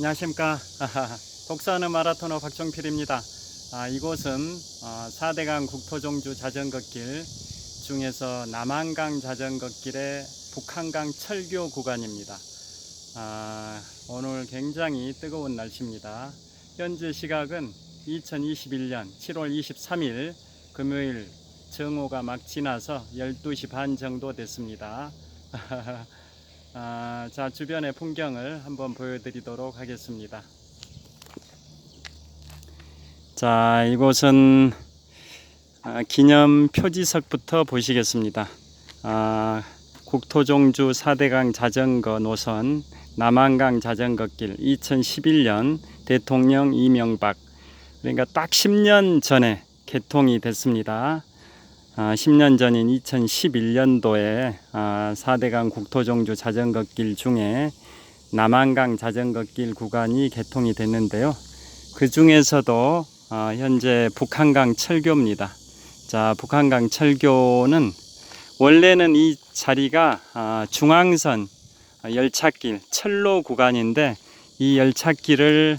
안녕하십니까. 독서하는 마라토너 박종필입니다. 이곳은 4대강 국토종주 자전거길 중에서 남한강 자전거길의 북한강 철교 구간입니다. 오늘 굉장히 뜨거운 날씨입니다. 현재 시각은 2021년 7월 23일 금요일 정오가 막 지나서 12시 반 정도 됐습니다. 자, 주변의 풍경을 한번 보여드리도록 하겠습니다. 자, 이곳은 기념 표지석부터 보시겠습니다. 국토종주 4대강 자전거 노선 남한강 자전거길 2011년 대통령 이명박, 그러니까 딱 10년 전에 개통이 됐습니다. 10년 전인 2011년도에 4대강 국토종주 자전거길 중에 남한강 자전거길 구간이 개통이 됐는데요. 그 중에서도 현재 북한강 철교입니다. 자, 북한강 철교는 원래는 이 자리가 중앙선 열차길 철로 구간인데, 이 열차길을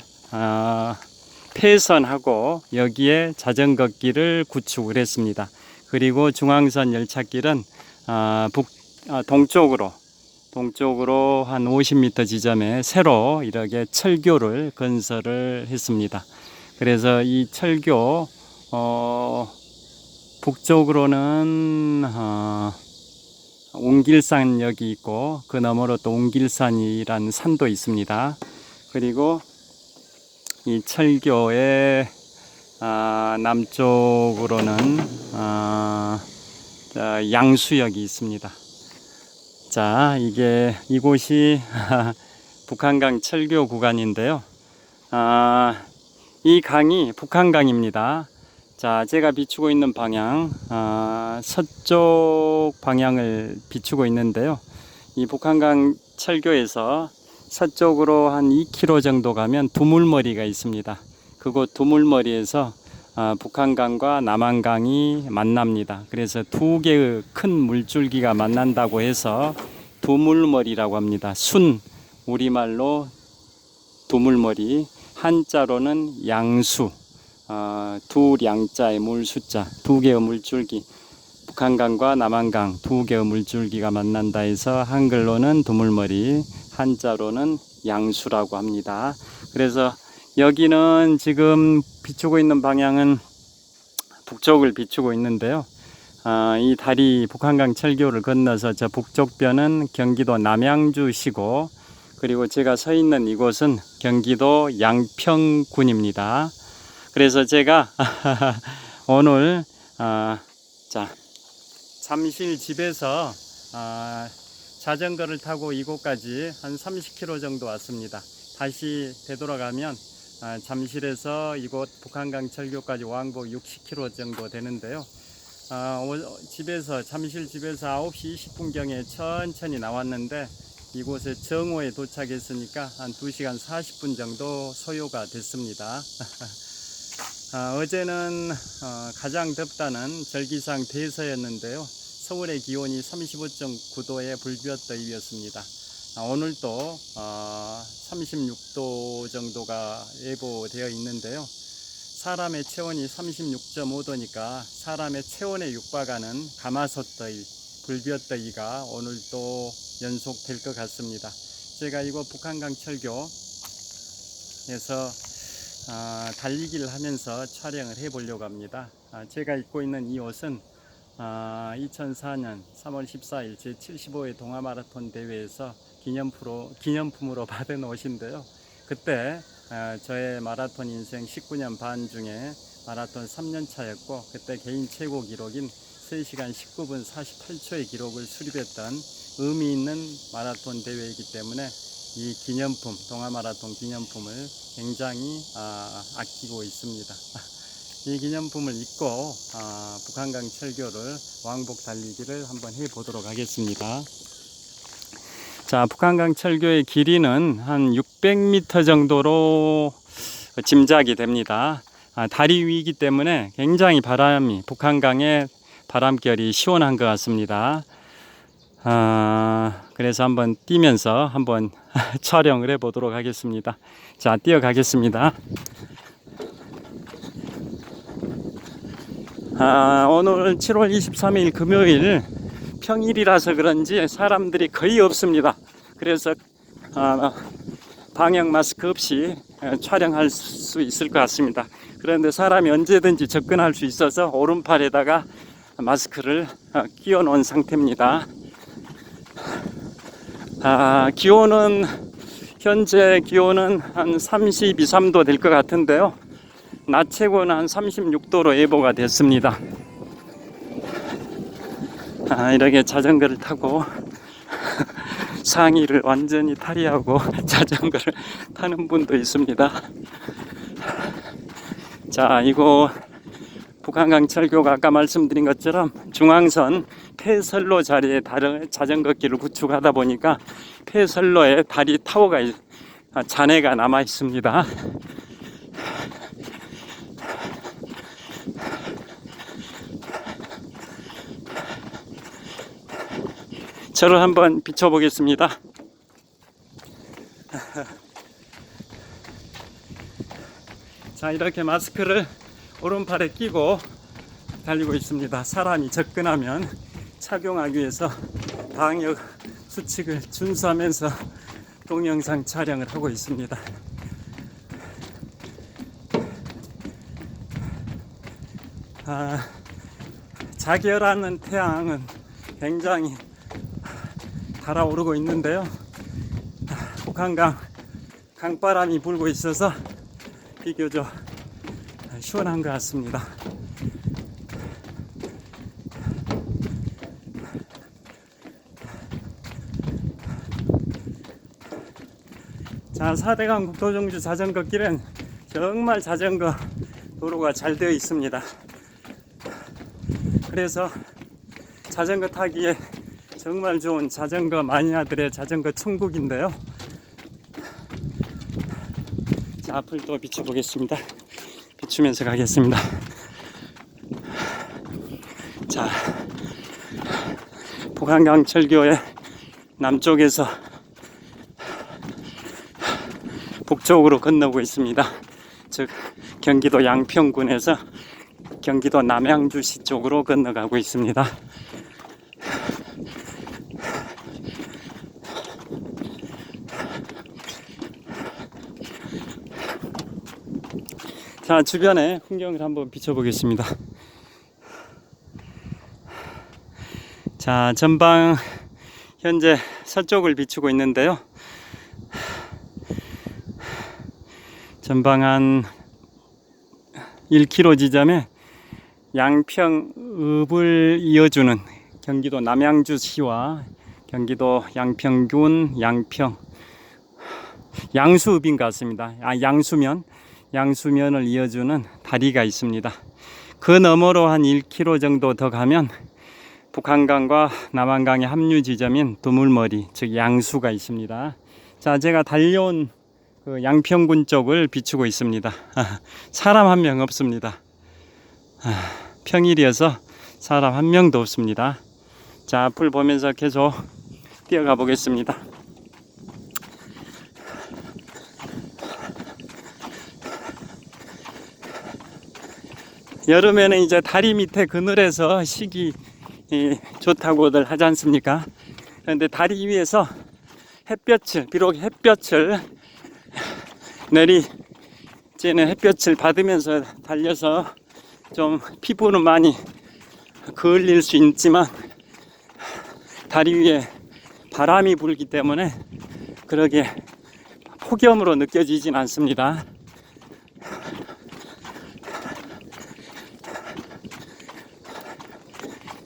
폐선하고 여기에 자전거길을 구축을 했습니다. 그리고 중앙선 열차길은 동쪽으로 한 50m 지점에 새로 이렇게 철교를 건설을 했습니다. 그래서 이 철교 북쪽으로는 옹길산역이 있고, 그 너머로 또 옹길산이라는 산도 있습니다. 그리고 이 철교의 남쪽으로는 양수역이 있습니다. 자, 이곳이 북한강 철교 구간인데요. 이 강이 북한강입니다. 자, 제가 비추고 있는 방향, 서쪽 방향을 비추고 있는데요. 이 북한강 철교에서 서쪽으로 한 2km 정도 가면 두물머리가 있습니다. 그곳 두물머리에서 북한강과 남한강이 만납니다. 그래서 두 개의 큰 물줄기가 만난다고 해서 두물머리라고 합니다. 우리말로 두물머리, 한자로는 양수, 두량자의 물숫자, 두 개의 물줄기, 북한강과 남한강 두 개의 물줄기가 만난다 해서 한글로는 두물머리, 한자로는 양수라고 합니다. 그래서 여기는 지금 비추고 있는 방향은 북쪽을 비추고 있는데요. 이 다리 북한강 철교를 건너서 저 북쪽변은 경기도 남양주시고, 그리고 제가 서 있는 이곳은 경기도 양평군입니다. 그래서 제가 오늘 잠실 집에서 자전거를 타고 이곳까지 한 30km 정도 왔습니다. 다시 되돌아가면 잠실에서 이곳 북한강 철교까지 왕복 60km 정도 되는데요. 잠실 집에서 9시 20분경에 천천히 나왔는데, 이곳에 정오에 도착했으니까 한 2시간 40분 정도 소요가 됐습니다. 어제는 가장 덥다는 절기상 대서였는데요. 서울의 기온이 35.9도의 불볕더위였습니다. 오늘도 36도 정도가 예보되어 있는데요. 사람의 체온이 36.5도니까 사람의 체온에 육박하는 가마솥더위, 불볕더위가 오늘도 연속될 것 같습니다. 제가 이곳 북한강 철교에서 달리기를 하면서 촬영을 해 보려고 합니다. 제가 입고 있는 이 옷은 2004년 3월 14일 제75회 동아마라톤 대회에서 기념품으로 받은 옷인데요. 그때 저의 마라톤 인생 19년 반 중에 마라톤 3년 차였고, 그때 개인 최고 기록인 3시간 19분 48초의 기록을 수립했던 의미 있는 마라톤 대회이기 때문에 이 기념품, 동아마라톤 기념품을 굉장히 아끼고 있습니다. 이 기념품을 입고 북한강 철교를 왕복 달리기를 한번 해 보도록 하겠습니다. 자, 북한강 철교의 길이는 한 600m 정도로 짐작이 됩니다. 다리 위이기 때문에 굉장히 북한강의 바람결이 시원한 것 같습니다. 그래서 한번 뛰면서 한번 촬영을 해 보도록 하겠습니다. 자, 뛰어가겠습니다. 오늘 7월 23일 금요일 평일이라서 그런지 사람들이 거의 없습니다. 그래서 방역 마스크 없이 촬영할 수 있을 것 같습니다. 그런데 사람이 언제든지 접근할 수 있어서 오른팔에다가 마스크를 끼워 놓은 상태입니다. 기온은 현재 기온은 한 32, 3도 될 것 같은데요. 낮 최고는 한 36도로 예보가 됐습니다. 이렇게 자전거를 타고 상의를 완전히 탈의하고 자전거를 타는 분도 있습니다. 자, 이거 북한강 철교가 아까 말씀드린 것처럼 중앙선 폐선로 자리에 다른 자전거길을 구축하다 보니까 폐선로에 다리 타워가 잔해가 남아 있습니다. 저를 한번 비춰보겠습니다. 자, 이렇게 마스크를 오른팔에 끼고 달리고 있습니다. 사람이 접근하면 착용하기 위해서 방역 수칙을 준수하면서 동영상 촬영을 하고 있습니다. 자결하는 태양은 굉장히 달아오르고 있는데요. 북한강 강바람이 불고 있어서 비교적 시원한 것 같습니다. 자, 4대강 국토정주 자전거길은 정말 자전거 도로가 잘 되어 있습니다. 그래서 자전거 타기에 정말 좋은 자전거 마니아들의 자전거 천국인데요. 자, 앞을 또 비춰보겠습니다. 비추면서 가겠습니다. 자, 북한강 철교의 남쪽에서 북쪽으로 건너고 있습니다. 즉 경기도 양평군에서 경기도 남양주시 쪽으로 건너가고 있습니다. 자, 주변의 풍경을 한번 비춰보겠습니다. 자, 전방 현재 서쪽을 비추고 있는데요. 전방 한 1km 지점에 양평읍을 이어주는 경기도 남양주시와 경기도 양평군 양수읍인 것 같습니다. 양수면을 이어주는 다리가 있습니다. 그 너머로 한 1km 정도 더 가면 북한강과 남한강의 합류 지점인 두물머리, 즉 양수가 있습니다. 자, 제가 달려온 그 양평군 쪽을 비추고 있습니다. 사람 한 명 없습니다. 평일이어서 사람 한 명도 없습니다. 자, 앞을 보면서 계속 뛰어가 보겠습니다. 여름에는 이제 다리 밑에 그늘에서 쉬기 좋다고들 하지 않습니까? 그런데 다리 위에서 비록 햇볕을 내리쬐는 햇볕을 받으면서 달려서 좀 피부는 많이 그을릴 수 있지만 다리 위에 바람이 불기 때문에 그러게 폭염으로 느껴지진 않습니다.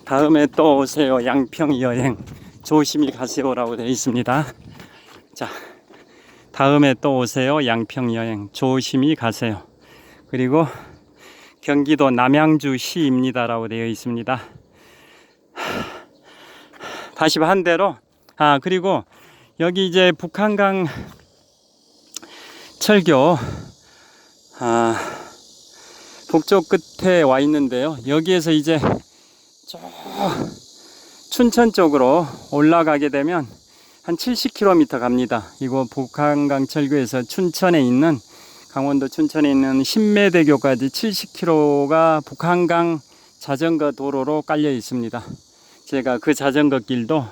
다음에 또 오세요. 양평 여행 조심히 가세요라고 되어 있습니다. 자, 다음에 또 오세요. 양평 여행 조심히 가세요. 그리고 경기도 남양주시입니다라고 되어 있습니다. 다시 반대로 그리고 여기 이제 북한강 철교 북쪽 끝에 와 있는데요. 여기에서 이제 춘천 쪽으로 올라가게 되면 한 70km 갑니다. 이거 북한강 철교에서 춘천에 있는, 강원도 춘천에 있는 신매대교까지 70km가 북한강 자전거 도로로 깔려 있습니다. 제가 그 자전거 길도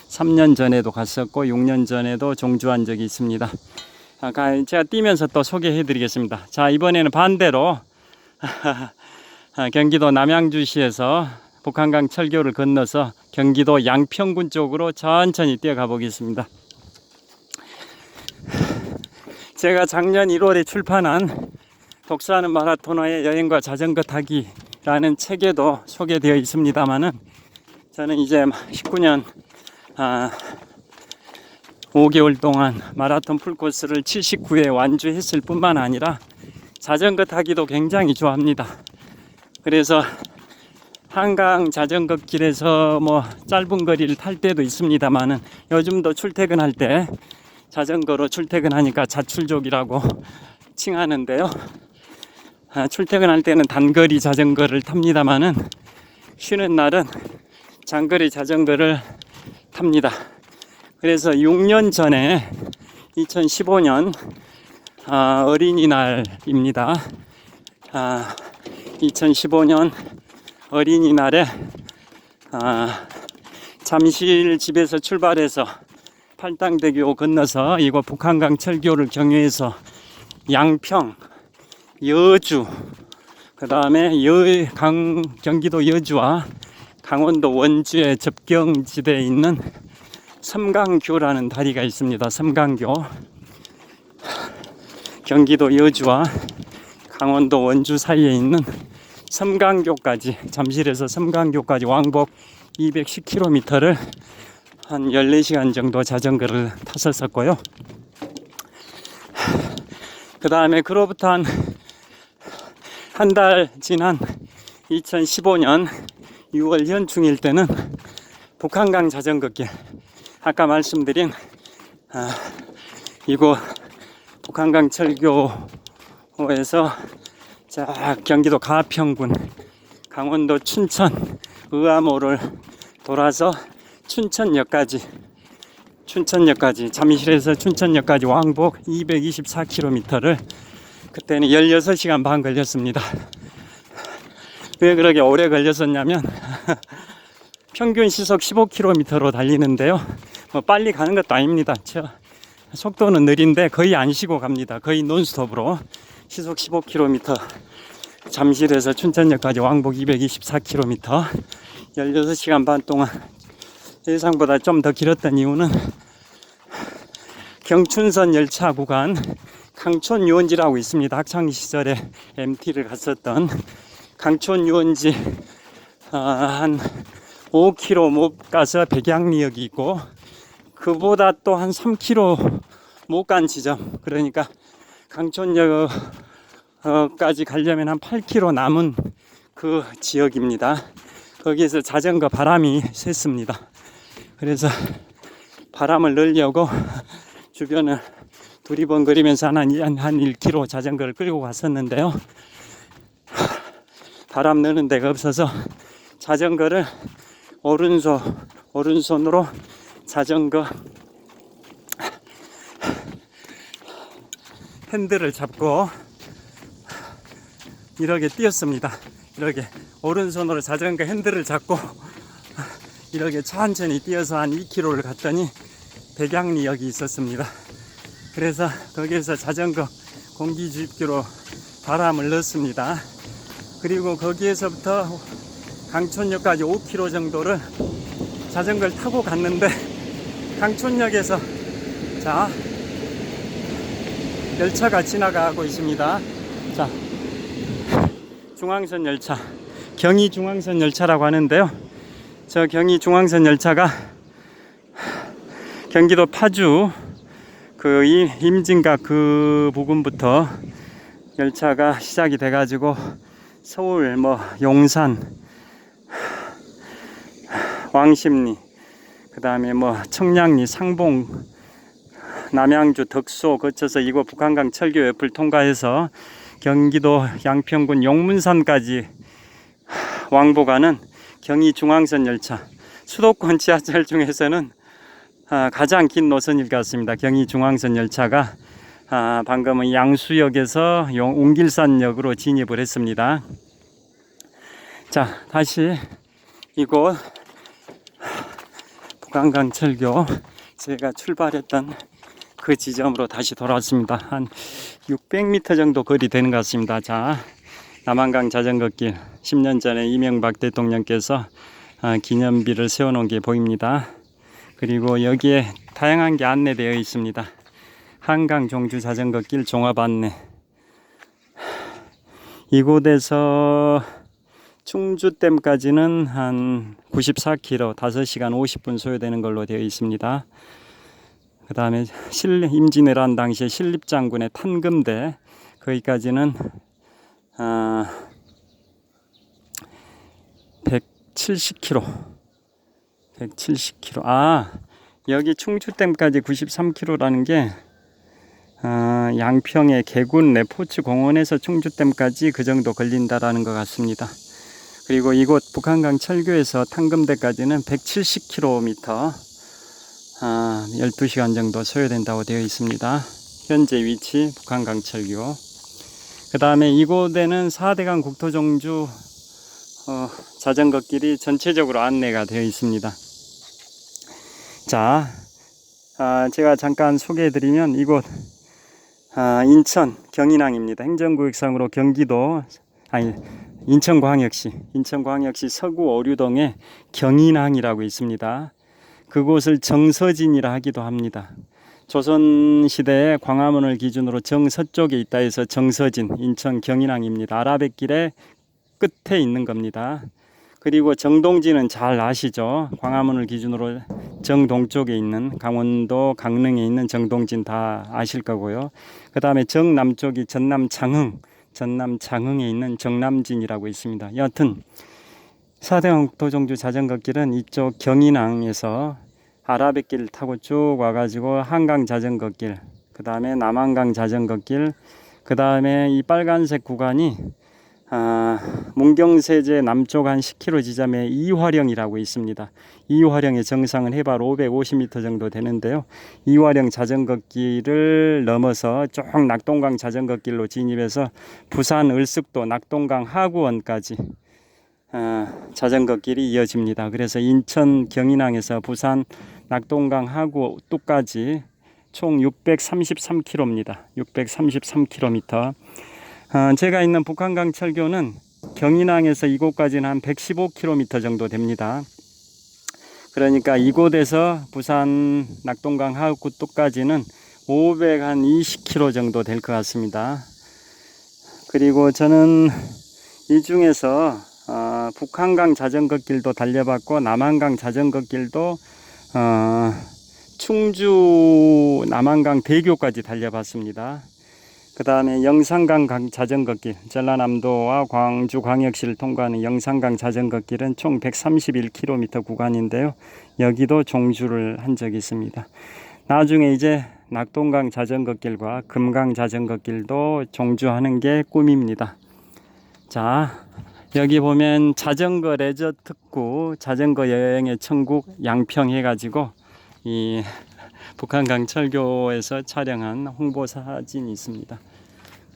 3년 전에도 갔었고 6년 전에도 종주한 적이 있습니다. 제가 뛰면서 또 소개해 드리겠습니다. 자, 이번에는 반대로 경기도 남양주시에서 북한강 철교를 건너서 경기도 양평군 쪽으로 천천히 뛰어가 보겠습니다. 제가 작년 1월에 출판한 독서하는 마라토너의 여행과 자전거 타기라는 책에도 소개되어 있습니다만은, 저는 이제 19년 5개월 동안 마라톤 풀코스를 79회 완주했을 뿐만 아니라 자전거 타기도 굉장히 좋아합니다. 그래서 한강 자전거 길에서 뭐 짧은 거리를 탈 때도 있습니다만은, 요즘도 출퇴근할 때 자전거로 출퇴근하니까 자출족이라고 칭하는데요. 출퇴근할 때는 단거리 자전거를 탑니다만은 쉬는 날은 장거리 자전거를 탑니다. 그래서 6년 전에 2015년 어린이날입니다. 2015년 어린이날에 잠실 집에서 출발해서 팔당대교 건너서 이곳 북한강 철교를 경유해서 양평, 여주, 그 다음에 경기도 여주와 강원도 원주의 접경지대에 있는 섬강교라는 다리가 있습니다. 섬강교. 경기도 여주와 강원도 원주 사이에 있는 섬강교까지, 잠실에서 섬강교까지 왕복 210km를 한 14시간 정도 자전거를 탔었고요. 그 다음에 그로부터 한 달 지난 2015년 6월 현충일 때는 북한강 자전거길, 아까 말씀드린 이곳 북한강 철교에서 자 경기도 가평군, 강원도 춘천 의암호를 돌아서 춘천역까지, 잠실에서 춘천역까지 왕복 224km를 그때는 16시간 반 걸렸습니다. 왜 그렇게 오래 걸렸었냐면 평균 시속 15km로 달리는데요. 뭐 빨리 가는 것도 아닙니다. 속도는 느린데 거의 안 쉬고 갑니다. 거의 논스톱으로 시속 15km, 잠실에서 춘천역까지 왕복 224km 16시간 반 동안, 예상보다 좀 더 길었던 이유는 경춘선 열차 구간 강촌 유원지라고 있습니다. 학창시절에 MT를 갔었던 강촌 유원지 한 5km 못 가서 백양리역이 있고, 그보다 또 한 3km 못 간 지점, 그러니까 강촌역까지 가려면 한 8km 남은 그 지역입니다. 거기에서 자전거 바람이 샜습니다. 그래서 바람을 넣으려고 주변을 두리번거리면서 한 1km 자전거를 끌고 갔었는데요. 바람 넣는 데가 없어서 자전거를 오른손으로 자전거 핸들을 잡고 이렇게 뛰었습니다. 이렇게 오른손으로 자전거 핸들을 잡고 이렇게 천천히 뛰어서 한 2km를 갔더니 백양리역이 있었습니다. 그래서 거기에서 자전거 공기주입기로 바람을 넣습니다. 그리고 거기에서부터 강촌역까지 5km 정도를 자전거를 타고 갔는데, 강촌역에서 자 열차가 지나가고 있습니다. 자, 중앙선 열차, 경의 중앙선 열차라고 하는데요. 저 경의 중앙선 열차가 경기도 파주 그 임진각 그 부근부터 열차가 시작이 돼 가지고 서울 뭐 용산, 왕십리, 그 다음에 뭐 청량리, 상봉, 남양주, 덕소 거쳐서 이곳 북한강 철교 옆을 통과해서 경기도 양평군 용문산까지 왕복하는 경의 중앙선 열차, 수도권 지하철 중에서는 가장 긴 노선일 것 같습니다. 경의중앙선 열차가 방금은 양수역에서 옹길산역으로 진입을 했습니다. 자, 다시 이곳 북한강철교 제가 출발했던 그 지점으로 다시 돌아왔습니다. 한 600m 정도 거리 되는 것 같습니다. 자, 남한강 자전거길 10년 전에 이명박 대통령께서 기념비를 세워놓은 게 보입니다. 그리고 여기에 다양한 게 안내되어 있습니다. 한강 종주 자전거길 종합 안내. 이곳에서 충주댐까지는 한 94km, 5시간 50분 소요되는 걸로 되어 있습니다. 그 다음에 임진왜란 당시에 신립장군의 탄금대, 거기까지는 170km. 170km. 여기 충주댐까지 93km라는 게 양평의 개군 레포츠 공원에서 충주댐까지 그 정도 걸린다라는 것 같습니다. 그리고 이곳 북한강 철교에서 탄금대까지는 170km, 12시간 정도 소요된다고 되어 있습니다. 현재 위치 북한강 철교. 그 다음에 이곳에는 4대강 국토종주 자전거길이 전체적으로 안내가 되어 있습니다. 자, 제가 잠깐 소개해드리면 이곳 인천 경인항입니다. 행정구역상으로 경기도 인천광역시 서구 오류동에 경인항이라고 있습니다. 그곳을 정서진이라 하기도 합니다. 조선시대에 광화문을 기준으로 정서쪽에 있다 해서 정서진, 인천 경인항입니다. 아라뱃길의 끝에 있는 겁니다. 그리고 정동진은 잘 아시죠? 광화문을 기준으로 정동쪽에 있는, 강원도 강릉에 있는 정동진 다 아실 거고요. 그 다음에 정남쪽이 전남장흥에 있는 정남진이라고 있습니다. 여하튼 4대강 국토종주 자전거길은 이쪽 경인항에서 아라뱃길을 타고 쭉 와가지고 한강 자전거길, 그 다음에 남한강 자전거길, 그 다음에 이 빨간색 구간이 문경세제 남쪽 한 10km 지점에 이화령이라고 있습니다. 이화령의 정상은 해발 550m 정도 되는데요. 이화령 자전거길을 넘어서 쭉 낙동강 자전거길로 진입해서 부산 을숙도 낙동강 하구원까지 자전거길이 이어집니다. 그래서 인천 경인항에서 부산 낙동강 하구도까지 총 633km입니다. 633km. 제가 있는 북한강 철교는 경인항에서 이곳까지는 한 115km 정도 됩니다. 그러니까 이곳에서 부산 낙동강 하구도까지는 520km 정도 될 것 같습니다. 그리고 저는 이 중에서 북한강 자전거길도 달려봤고 남한강 자전거길도 충주 남한강 대교까지 달려봤습니다. 그 다음에 영산강 자전거길, 전라남도와 광주 광역시를 통과하는 영산강 자전거길은 총 131km 구간인데요. 여기도 종주를 한 적이 있습니다. 나중에 이제 낙동강 자전거길과 금강 자전거길도 종주하는 게 꿈입니다. 자, 여기 보면 자전거 레저 특구, 자전거 여행의 천국 양평 해가지고 이 북한강 철교에서 촬영한 홍보 사진이 있습니다.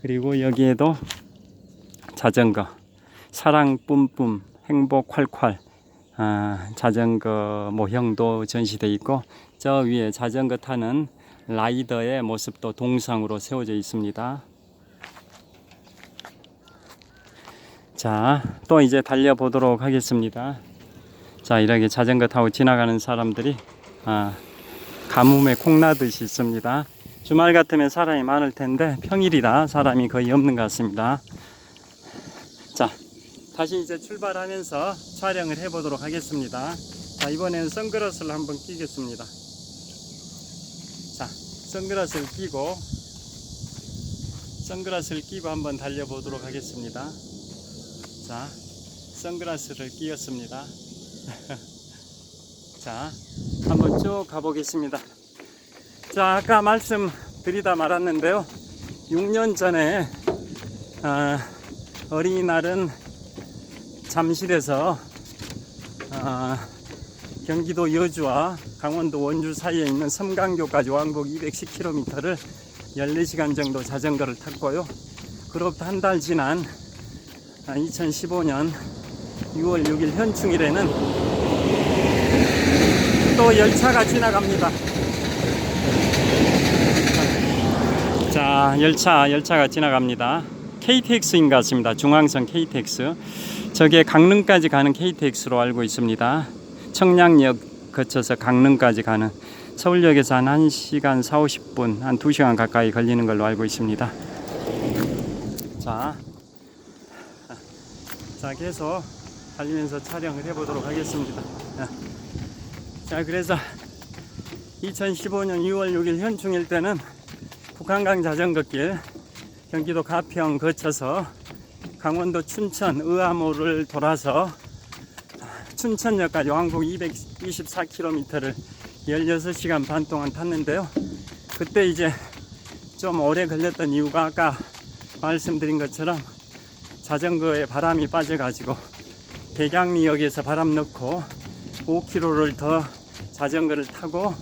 그리고 여기에도 자전거 사랑 뿜뿜 행복 콸콸 자전거 모형도 전시되어 있고, 저 위에 자전거 타는 라이더의 모습도 동상으로 세워져 있습니다. 자, 또 이제 달려보도록 하겠습니다. 자, 이렇게 자전거 타고 지나가는 사람들이 가뭄에 콩나듯이 있습니다. 주말 같으면 사람이 많을 텐데 평일이라 사람이 거의 없는 것 같습니다. 자, 다시 이제 출발하면서 촬영을 해보도록 하겠습니다. 자, 이번에는 선글라스를 한번 끼겠습니다. 자, 선글라스를 끼고 한번 달려보도록 하겠습니다. 자, 선글라스를 끼웠습니다. 자, 한번 쭉 가보겠습니다. 자, 아까 말씀드리다 말았는데요. 6년 전에 어린이날은 잠실에서 경기도 여주와 강원도 원주 사이에 있는 섬강교까지 왕복 210km를 14시간 정도 자전거를 탔고요. 그로부터 한 달 지난 2015년 6월 6일 현충일에는 또 열차가 지나갑니다. 자, 열차가 지나갑니다. KTX인 것 같습니다. 중앙선 KTX. 저게 강릉까지 가는 KTX로 알고 있습니다. 청량역 거쳐서 강릉까지 가는, 서울역에서 한 1시간 40-50분, 한 2시간 가까이 걸리는 걸로 알고 있습니다. 자, 계속 달리면서 촬영을 해보도록 하겠습니다. 자, 그래서 2015년 6월 6일 현충일 때는 북한강 자전거길, 경기도 가평 거쳐서 강원도 춘천 의암호를 돌아서 춘천역까지 왕복 224km를 16시간 반 동안 탔는데요. 그때 이제 좀 오래 걸렸던 이유가 아까 말씀드린 것처럼 자전거에 바람이 빠져가지고 대강리역에서 바람 넣고 5km를 더 자전거를 타고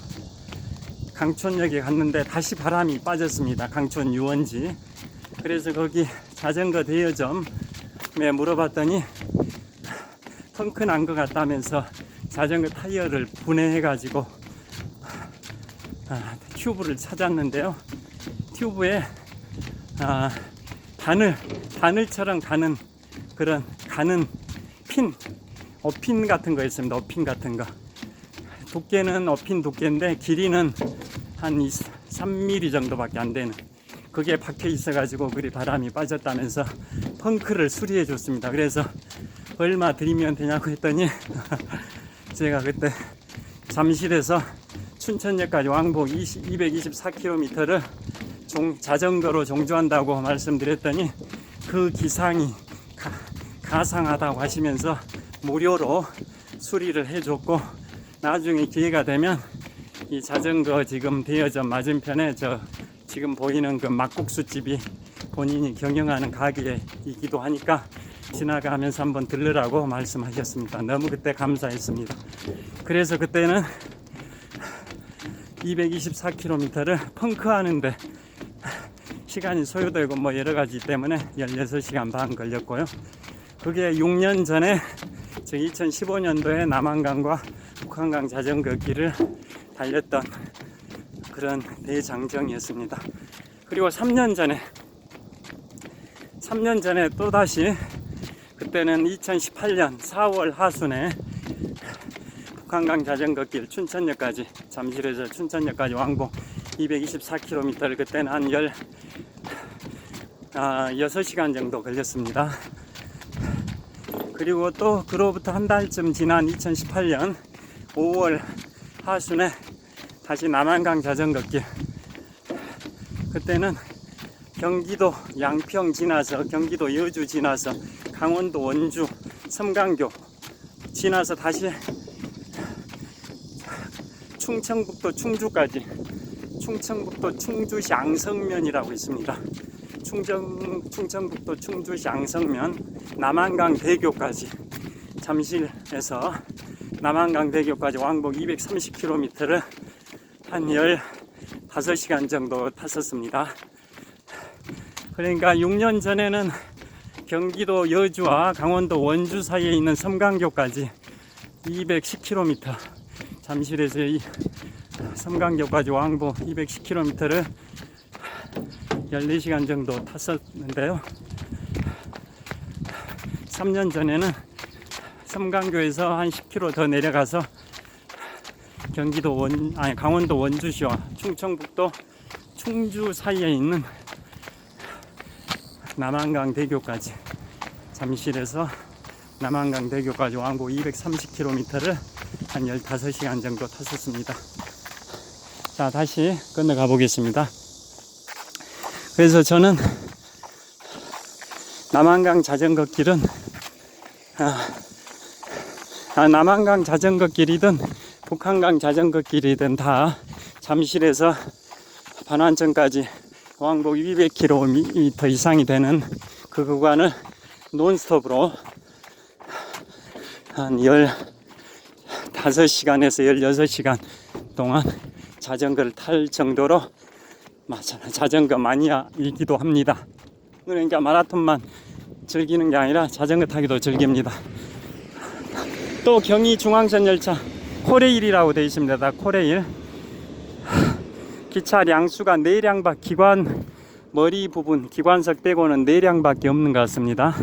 강촌역에 갔는데 다시 바람이 빠졌습니다. 강촌 유원지. 그래서 거기 자전거 대여점에 물어봤더니 펑크 난 것 같다면서 자전거 타이어를 분해해가지고 튜브를 찾았는데요. 튜브에 바늘처럼 가는 그런 핀, 어핀 같은 거였습니다. 어핀 같은 거. 두께는 어핀 두께인데 길이는 한 3mm 정도밖에 안 되는, 그게 박혀 있어가지고 그리 바람이 빠졌다면서 펑크를 수리해 줬습니다. 그래서 얼마 드리면 되냐고 했더니 제가 그때 잠실에서 춘천역까지 왕복 224km를 자전거로 종주한다고 말씀드렸더니 그 기상이 가상하다고 하시면서 무료로 수리를 해줬고, 나중에 기회가 되면 이 자전거 지금 대여점 맞은편에 저 지금 보이는 그 막국수집이 본인이 경영하는 가게이기도 하니까 지나가면서 한번 들르라고 말씀하셨습니다. 너무 그때 감사했습니다. 그래서 그때는 224km를 펑크하는데 시간이 소요되고 뭐 여러가지 때문에 16시간 반 걸렸고요. 그게 6년 전에 즉 2015년도에 남한강과 북한강 자전거 길을 달렸던 그런 대장정이었습니다. 그리고 3년 전에 또다시, 그때는 2018년 4월 하순에 북한강 자전거길 춘천역까지, 잠실에서 춘천역까지 왕복 224km를 그때는 한 6시간 정도 걸렸습니다. 그리고 또 그로부터 한 달쯤 지난 2018년 5월 하순에 다시 남한강 자전거길, 그때는 경기도 양평 지나서 경기도 여주 지나서 강원도 원주 섬강교 지나서 다시 충청북도 충주까지, 충청북도 충주시 앙성면이라고 있습니다. 충청북도 충주시 앙성면 남한강 대교까지, 잠실에서 남한강 대교까지 왕복 230km를 한 15시간 정도 탔었습니다. 그러니까 6년 전에는 경기도 여주와 강원도 원주 사이에 있는 섬강교까지 210km, 잠실에서 이 섬강교까지 왕복 210km를 14시간 정도 탔었는데요. 3년 전에는 섬강교에서 한 10km 더 내려가서 강원도 원주시와 충청북도 충주 사이에 있는 남한강 대교까지, 잠실에서 남한강 대교까지 왕복 230km를 한 15시간 정도 탔었습니다. 자, 다시 건너가 보겠습니다. 그래서 저는 남한강 자전거길은 남한강 자전거길이든 북한강 자전거길이든 다 잠실에서 반환천까지 왕복 200km 이상이 되는 그 구간을 논스톱으로 한 15시간에서 16시간 동안 자전거를 탈 정도로 자전거 마니아이기도 합니다. 그러니까 마라톤만 즐기는 게 아니라 자전거 타기도 즐깁니다. 또 경의 중앙선 열차 코레일이라고 되어 있습니다. 코레일. 기차 량수가 4량밖에, 기관 머리 부분 기관석 빼고는 4량밖에 없는 것 같습니다.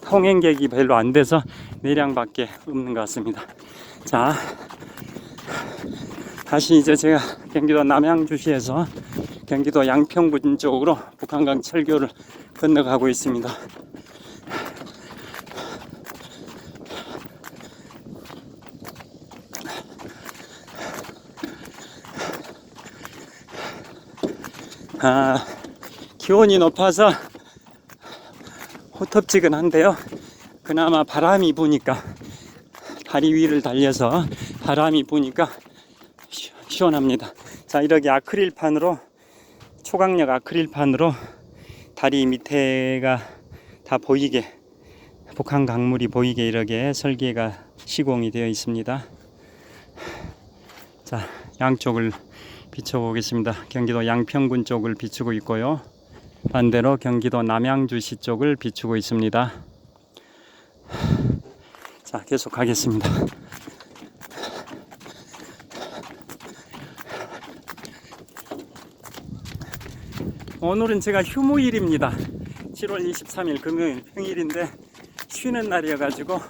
통행객이 별로 안 돼서 4량밖에 없는 것 같습니다. 자, 다시 이제 제가 경기도 남양주시에서 경기도 양평군 쪽으로 북한강 철교를 건너가고 있습니다. 기온이 높아서 호텁지근한데요. 그나마 바람이 부니까, 다리 위를 달려서 바람이 부니까 시원합니다. 자, 이렇게 아크릴판으로, 초강력 아크릴판으로 다리 밑에가 다 보이게, 북한 강물이 보이게 이렇게 설계가 시공이 되어 있습니다. 자, 양쪽을 비춰보겠습니다. 경기도 양평군 쪽을 비추고 있고요. 반대로 경기도 남양주시 쪽을 비추고 있습니다. 자, 계속 가겠습니다. 오늘은 제가 휴무일입니다. 7월 23일 금요일 평일인데 쉬는 날이어가지고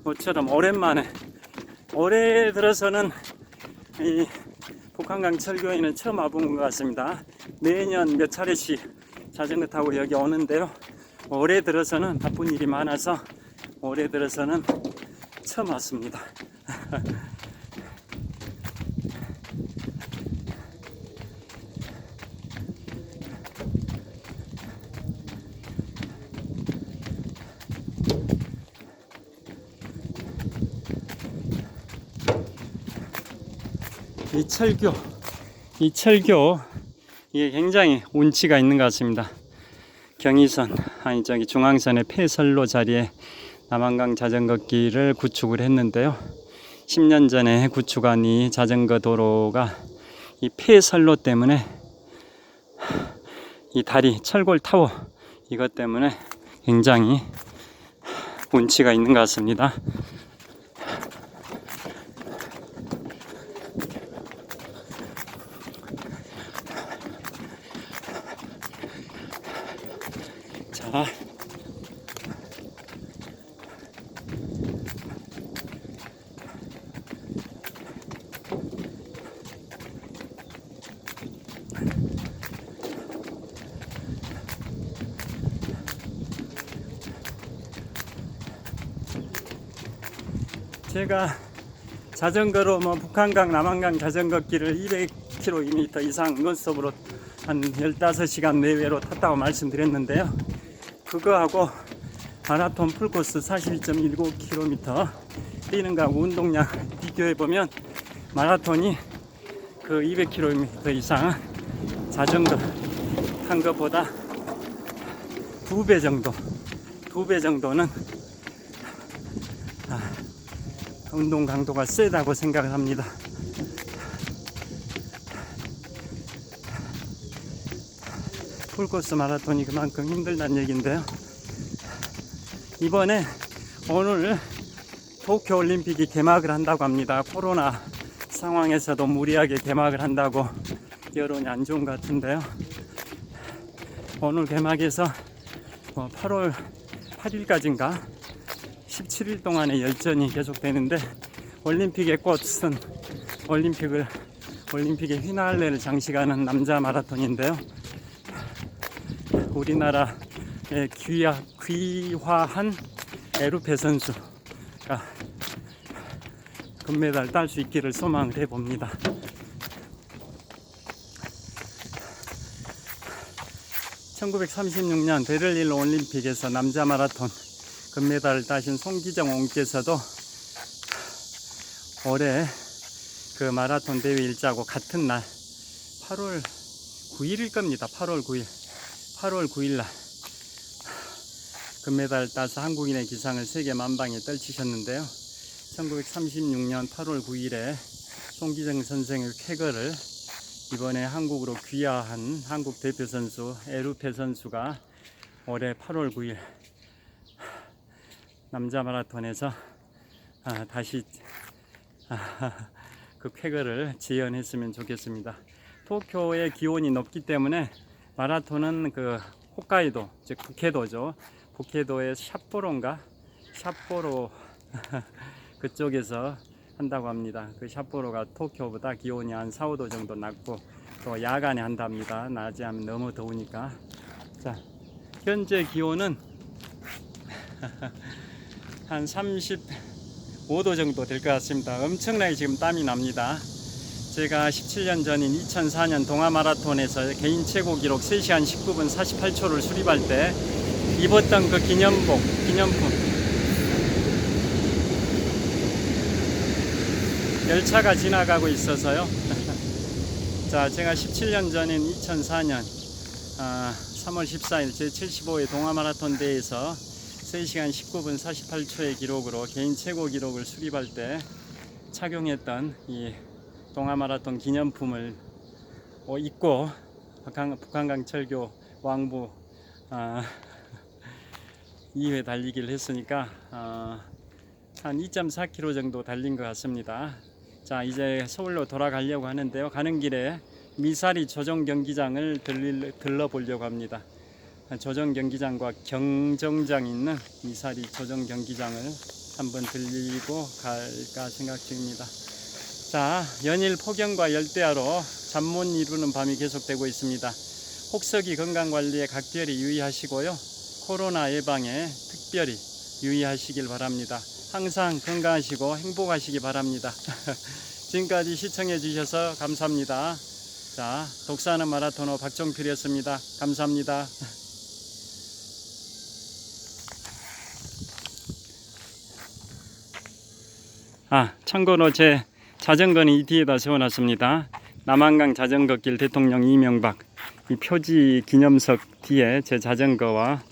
모처럼 오랜만에, 올해 들어서는 이 북한강 철교에는 처음 와본 것 같습니다. 매년 몇 차례씩 자전거 타고 여기 오는데요. 올해 들어서는 바쁜 일이 많아서 올해 들어서는 처음 왔습니다. 이 철교 이게 굉장히 운치가 있는 것 같습니다. 경의선, 중앙선의 폐선로 자리에 남한강 자전거길을 구축을 했는데요. 10년 전에 구축한 이 자전거 도로가 이 폐선로 때문에, 이 다리 철골 타워 이것 때문에 굉장히 운치가 있는 것 같습니다. 자, 제가 자전거로 북한강 남한강 자전거길을 200km 이상 논스톱으로 한 15시간 내외로 탔다고 말씀드렸는데요. 그거하고 마라톤 풀코스 41.19km 뛰는 거하고 운동량 비교해보면 마라톤이 그 200km 이상 자전거 탄 것보다 2배 정도는 운동 강도가 세다고 생각을 합니다. 풀코스 마라톤이 그만큼 힘들다는 얘기인데요. 이번에 오늘 도쿄올림픽이 개막을 한다고 합니다. 코로나 상황에서도 무리하게 개막을 한다고 여론이 안 좋은 것 같은데요. 오늘 개막해서 8월 8일까지인가 17일 동안의 열전이 계속되는데, 올림픽의 꽃은 올림픽의 휘날레를 장식하는 남자 마라톤인데요. 우리나라의 귀화한 에르페 선수가 금메달 딸 수 있기를 소망을 해봅니다. (1936년) 베를린 올림픽에서 남자 마라톤 금메달을 따신 송기정 옹께서도 올해 그 마라톤 대회 일자하고 같은 날 8월 9일일 겁니다. 8월 9일 날 금메달을 따서 한국인의 기상을 세계 만방에 떨치셨는데요. 1936년 8월 9일에 송기정 선생의 쾌거를 이번에 한국으로 귀화한 한국 대표 선수 에루페 선수가 올해 8월 9일 남자 마라톤에서 다시 그 쾌거를 재현했으면 좋겠습니다. 도쿄의 기온이 높기 때문에 마라톤은 그 홋카이도, 즉 북해도죠. 북해도의 삿포로 그쪽에서 한다고 합니다. 그 삿포로가 도쿄보다 기온이 한 4, 5도 정도 낮고 또 야간에 한답니다. 낮에 하면 너무 더우니까. 자, 현재 기온은 한 35도 정도 될 것 같습니다. 엄청나게 지금 땀이 납니다. 제가 17년 전인 2004년 동아마라톤에서 개인 최고 기록 3시간 19분 48초를 수립할 때 입었던 그 기념품 열차가 지나가고 있어서요. 자, 제가 17년 전인 2004년 3월 14일 제75회 동아마라톤 대회에서 3시간 19분 48초의 기록으로 개인 최고 기록을 수립할 때 착용했던 이 동아마라톤 기념품을 입고 북한강철교 왕부 2회 달리기를 했으니까 한 2.4km 정도 달린 것 같습니다. 자, 이제 서울로 돌아가려고 하는데요. 가는 길에 미사리 조정 경기장을 들러보려고 합니다. 조정 경기장과 경정장 있는 미사리 조정 경기장을 한번 들리고 갈까 생각 중입니다. 자, 연일 폭염과 열대야로 잠 못 이루는 밤이 계속되고 있습니다. 혹서기 건강관리에 각별히 유의하시고요. 코로나 예방에 특별히 유의하시길 바랍니다. 항상 건강하시고 행복하시기 바랍니다. 지금까지 시청해 주셔서 감사합니다. 자, 독사하는 마라토너 박종필이었습니다. 감사합니다. 참고로 제 자전거는 이 뒤에다 세워놨습니다. 남한강 자전거길 대통령 이명박 이 표지 기념석 뒤에 제 자전거와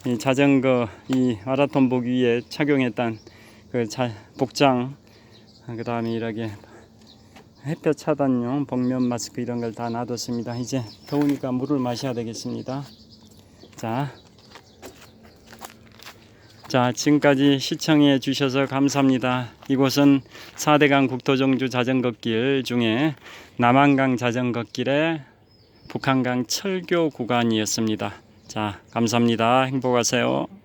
이 자전거 이 마라톤복 위에 착용했던 그 복장, 그 다음에 이렇게 햇볕 차단용 복면 마스크 이런 걸 다 놔뒀습니다. 이제 더우니까 물을 마셔야 되겠습니다. 자, 지금까지 시청해 주셔서 감사합니다. 이곳은 4대강 국토정주 자전거길 중에 남한강 자전거길의 북한강 철교 구간이었습니다. 자, 감사합니다. 행복하세요.